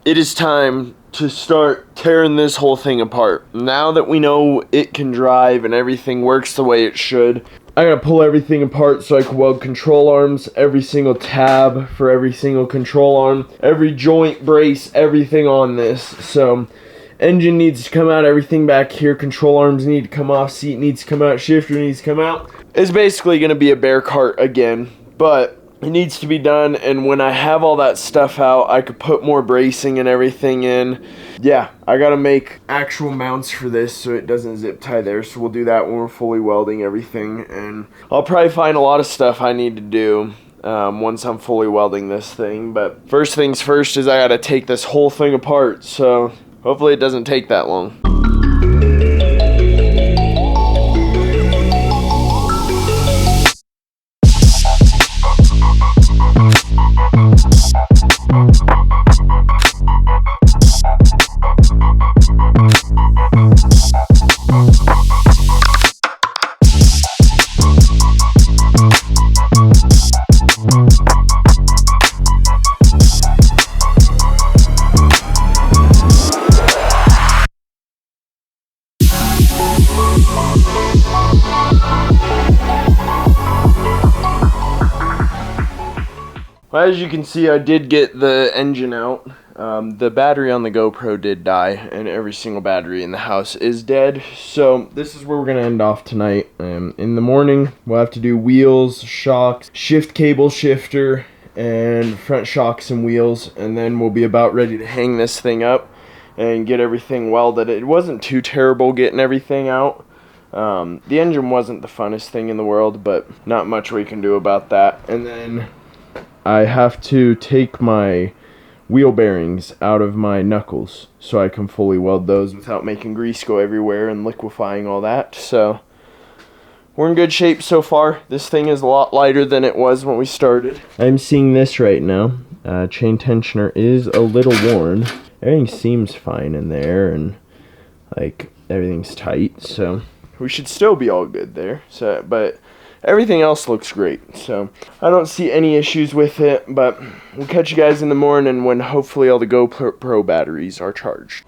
it is time to start tearing this whole thing apart. Now that we know it can drive and everything works the way it should, I gotta pull everything apart so I can weld control arms, every single tab for every single control arm, every joint, brace, everything on this. So engine needs to come out, everything back here, control arms need to come off, seat needs to come out, shifter needs to come out. It's basically gonna be a bear cart again, but it needs to be done, and when I have all that stuff out, I could put more bracing and everything in. Yeah, I gotta make actual mounts for this so it doesn't zip tie there, so we'll do that when we're fully welding everything, and I'll probably find a lot of stuff I need to do once I'm fully welding this thing. But first things first is I gotta take this whole thing apart, so hopefully it doesn't take that long. Well, as you can see, I did get the engine out. The battery on the GoPro did die, and every single battery in the house is dead. So this is where we're gonna end off tonight. In the morning, we'll have to do wheels, shocks, shift cable shifter, and front shocks and wheels, and then we'll be about ready to hang this thing up and get everything welded. It wasn't too terrible getting everything out. The engine wasn't the funnest thing in the world, but not much we can do about that. And then I have to take my wheel bearings out of my knuckles so I can fully weld those without making grease go everywhere and liquefying all that. So we're in good shape so far. This thing is a lot lighter than it was when we started. I'm seeing this right now. Chain tensioner is a little worn. Everything seems fine in there, and like everything's tight, so we should still be all good there. So, but everything else looks great, so I don't see any issues with it, but we'll catch you guys in the morning when hopefully all the GoPro batteries are charged.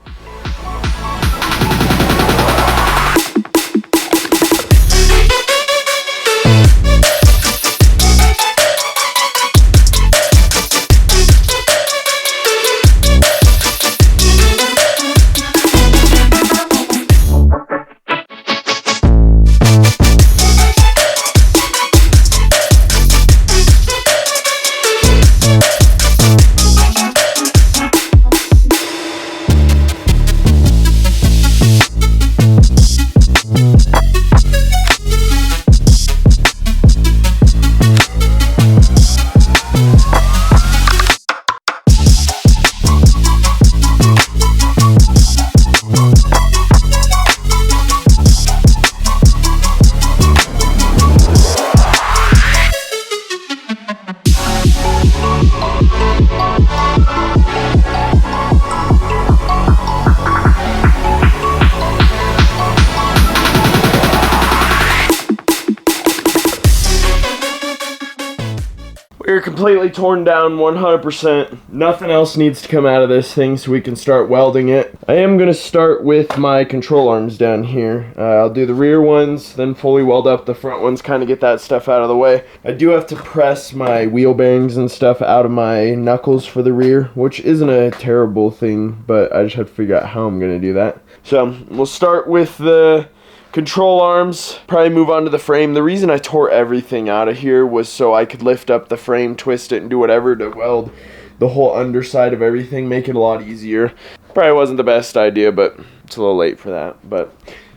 We're completely torn down 100%. Nothing else needs to come out of this thing so we can start welding it. I am going to start with my control arms down here. I'll do the rear ones, then fully weld up the front ones, kind of get that stuff out of the way. I do have to press my wheel bearings and stuff out of my knuckles for the rear, which isn't a terrible thing, but I just have to figure out how I'm going to do that. So we'll start with the control arms, probably move on to the frame. The reason I tore everything out of here was so I could lift up the frame, twist it, and do whatever to weld the whole underside of everything, make it a lot easier. Probably wasn't the best idea, but it's a little late for that. But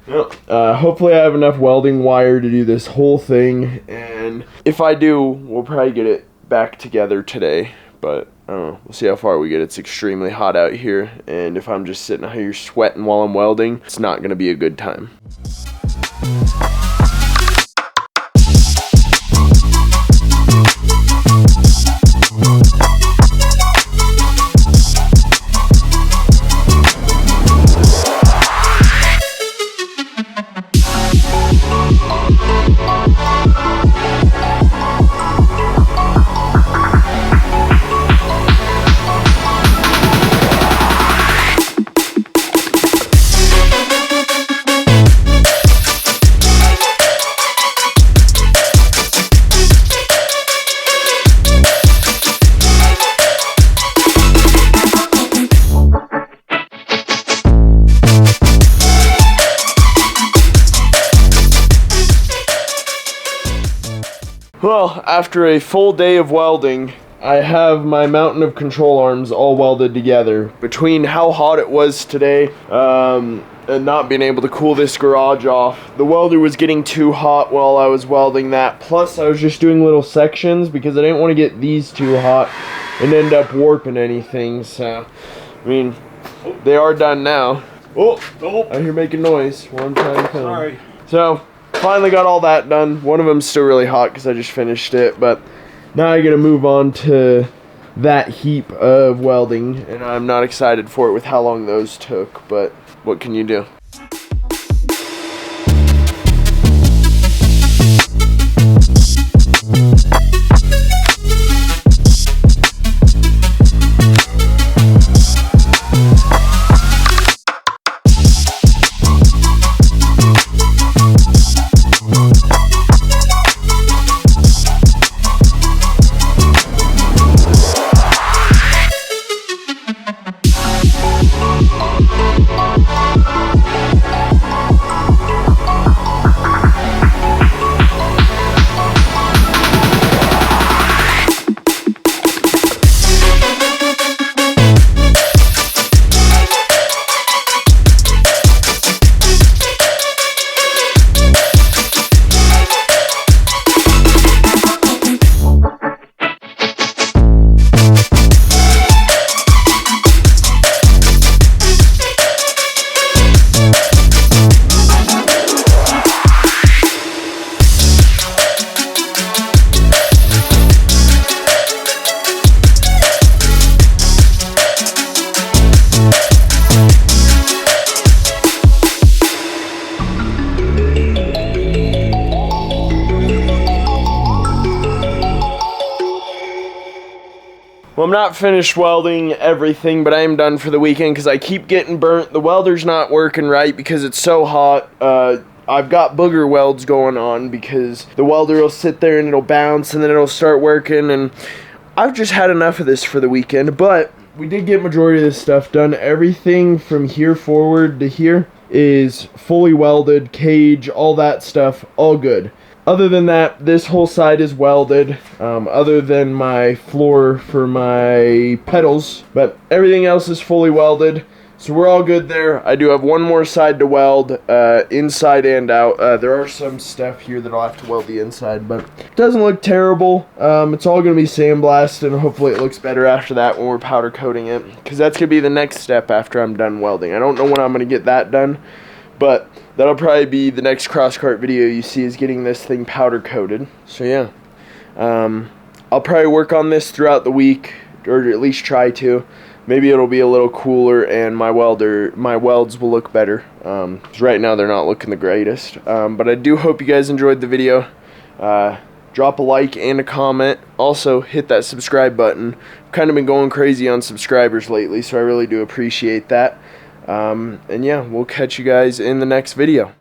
hopefully I have enough welding wire to do this whole thing, and if I do, we'll probably get it back together today. But I don't know, we'll see how far we get. It's extremely hot out here, and if I'm just sitting out here sweating while I'm welding, it's not going to be a good time. Well, after a full day of welding, I have my mountain of control arms all welded together. Between how hot it was today, and not being able to cool this garage off, the welder was getting too hot while I was welding that. Plus, I was just doing little sections because I didn't want to get these too hot and end up warping anything. So, I mean, they are done now. Oh, I hear making noise. One time coming. Sorry. So, finally got all that done. One of them's still really hot because I just finished it, but now I gotta move on to that heap of welding, and I'm not excited for it with how long those took, but what can you do? Well, I'm not finished welding everything, but I am done for the weekend because I keep getting burnt. The welder's not working right because it's so hot. I've got booger welds going on because the welder will sit there and it'll bounce and then it'll start working, and I've just had enough of this for the weekend. But we did get majority of this stuff done. Everything from here forward to here is fully welded, cage, all that stuff, all good. Other than that, this whole side is welded, other than my floor for my pedals, but everything else is fully welded, so we're all good there. I do have one more side to weld, inside and out. There are some stuff here that I'll have to weld the inside, but it doesn't look terrible. It's all going to be sandblasted, and hopefully it looks better after that when we're powder coating it, because that's going to be the next step after I'm done welding. I don't know when I'm going to get that done, but that'll probably be the next crosskart video you see, is getting this thing powder coated. So yeah, I'll probably work on this throughout the week, or at least try to. Maybe it'll be a little cooler and my welds will look better. 'Cause right now they're not looking the greatest. But I do hope you guys enjoyed the video. Drop a like and a comment. Also, hit that subscribe button. I've kind of been going crazy on subscribers lately, so I really do appreciate that. And yeah, we'll catch you guys in the next video.